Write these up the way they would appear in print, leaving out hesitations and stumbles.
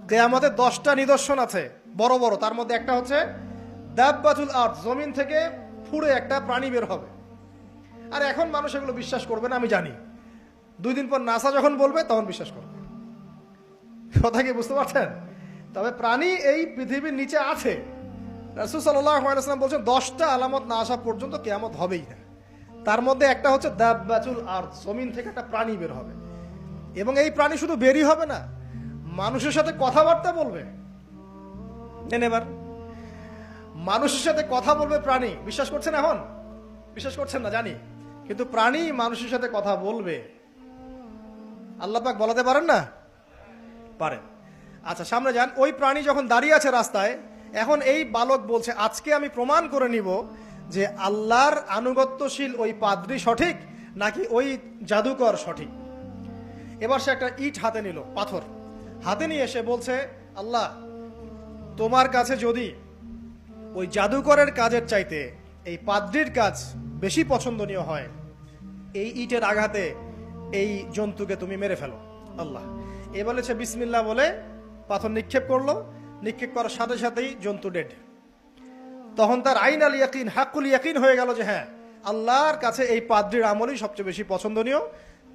কিয়ামতের 10টা নিদর্শন আছে বড় বড়, তার মধ্যে একটা হচ্ছে দাব্বাতুল আরদ, জমিন থেকে ফুঁড়ে একটা প্রাণী বের হবে। আর এখন মানুষ এগুলো বিশ্বাস করবে না আমি জানি, 2 দিন পর নাসা যখন বলবে তখন বিশ্বাস করবে। কথা কি বুঝতে পারছেন? তবে প্রাণী এই পৃথিবীর নিচে আছে। রাসূল সাল্লাল্লাহু আলাইহি ওয়াসাল্লাম বলছেন 10টা আলামত না আসা পর্যন্ত কিয়ামত হবেই না। তার মধ্যে একটা হচ্ছে দাব্বাতুল আরদ, জমিন থেকে একটা প্রাণী বের হবে, এবং এই প্রাণী শুধু বেরই হবে না, মানুষের সাথে কথাবার্তা বলবে। এবার মানুষের সাথে কথা বলবে প্রাণী। বিশ্বাস করছেন? এখন বিশ্বাস করছেন না জানি, কিন্তু প্রাণী মানুষের সাথে কথা বলবে। আল্লাহ পাক বলাতে পারেন না? পারেন। আচ্ছা, সামনে যান। ওই প্রাণী যখন দাঁড়িয়ে আছে রাস্তায়, এখন এই বালক বলছে আজকে আমি প্রমাণ করে নিব যে আল্লাহর আনুগত্যশীল ওই পাদ্রী সঠিক নাকি ওই জাদুকর সঠিক। এবার সে একটা ইট হাতে নিল, পাথর হাতে নিয়ে এসে বলছে, আল্লাহ তোমার কাছে যদি ওই জাদুকরের কাজের চাইতে এই পাদ্রীর কাজ বেশি পছন্দনীয় হয়, এই ইটের আঘাতে এই জন্তুকে তুমি মেরে ফেলো আল্লাহ। এ বলেছে বিসমিল্লাহ বলে পাথর নিক্ষেপ করলো, নিক্ষেপ করার সাথে সাথেই জন্তু ডেড। তখন তার আইন আল ইয়াকিন, হাক্কুল ইয়াকিন হয়ে গেল যে হ্যাঁ, আল্লাহর কাছে এই পাদ্রীর আমলই সবচেয়ে বেশি পছন্দনীয়।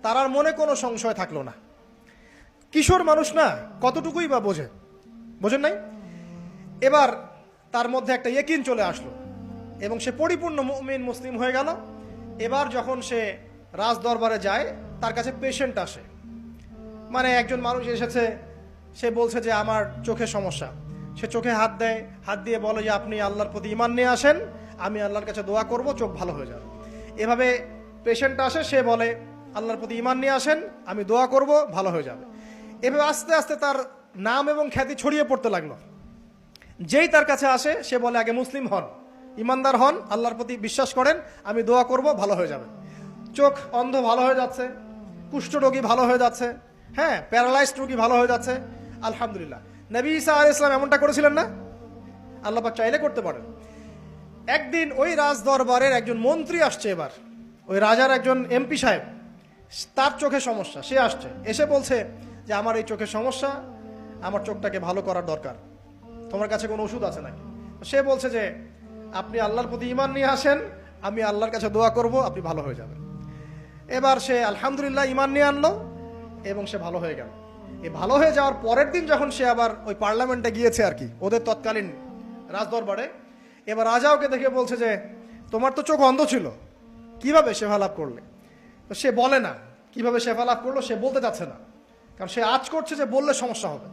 তার আর মনে কোনো সংশয় থাকলো না। কিশোর মানুষ না, কতটুকুই বা বোঝেন নাই? এবার তার মধ্যে একটা ইয়াকিন চলে আসলো এবং সে পরিপূর্ণ মুমিন মুসলিম হয়ে গেল। এবার যখন সে রাজ দরবারে যায়, তার কাছে পেশেন্ট আসে, মানে একজন মানুষ এসেছে, সে বলছে যে আমার চোখে সমস্যা। সে চোখে হাত দেয়, হাত দিয়ে বলে যে আপনি আল্লাহর প্রতি ঈমান নিয়ে আসেন, আমি আল্লাহর কাছে দোয়া করব, চোখ ভালো হয়ে যাবে। এভাবে পেশেন্ট আসে, সে বলে আল্লাহর প্রতি ঈমান নিয়ে আসেন, আমি দোয়া করব, ভালো হয়ে যাবে। এভাবে আস্তে আস্তে তার নাম এবং খ্যাতি ছড়িয়ে পড়তে লাগলো। যেই তার কাছে আসে সে বলে আগে মুসলিম হন, ইমানদার হন, আল্লাহর প্রতি বিশ্বাস করেন, আমি দোয়া করব, ভালো হয়ে যাবে। চোখ অন্ধ ভালো হয়ে যাচ্ছে, কুষ্ঠরোগী ভালো হয়ে যাচ্ছে, হ্যাঁ প্যারালাইজড রোগী ভালো হয়ে যাচ্ছে, আলহামদুলিল্লাহ। নবী ঈসা আলাইহিস সালাম এমনটা করেছিলেন না? আল্লাহ পাক চাইলে করতে পারেন। একদিন ওই রাজ দরবারের একজন মন্ত্রী আসছে, এবার ওই রাজার একজন এমপি সাহেব, তার চোখে সমস্যা, সে আসছে, এসে বলছে যে আমার এই চোখের সমস্যা, আমার চোখটাকে ভালো করার দরকার, তোমার কাছে কোনো ওষুধ আছে নাকি? সে বলছে যে আপনি আল্লাহর প্রতি ঈমান নিয়ে আসেন, আমি আল্লাহর কাছে দোয়া করব, আপনি ভালো হয়ে যাবেন। এবার সে আলহামদুলিল্লাহ ঈমান নিয়ে আনলো এবং সে ভালো হয়ে গেল। এই ভালো হয়ে যাওয়ার পরের দিন যখন সে আবার ওই পার্লামেন্টে গিয়েছে আর কি, ওদের তৎকালীন রাজদরবারে, এবার রাজা ওকে দেখে বলছে যে তোমার তো চোখ অন্ধ ছিল, কিভাবে শেফা লাভ করলে? তো সে বলে না কিভাবে শেফা লাভ করলো, সে বলতে চাচ্ছে না, কারণ সে আজ করছে যে বললে সমস্যা হবে।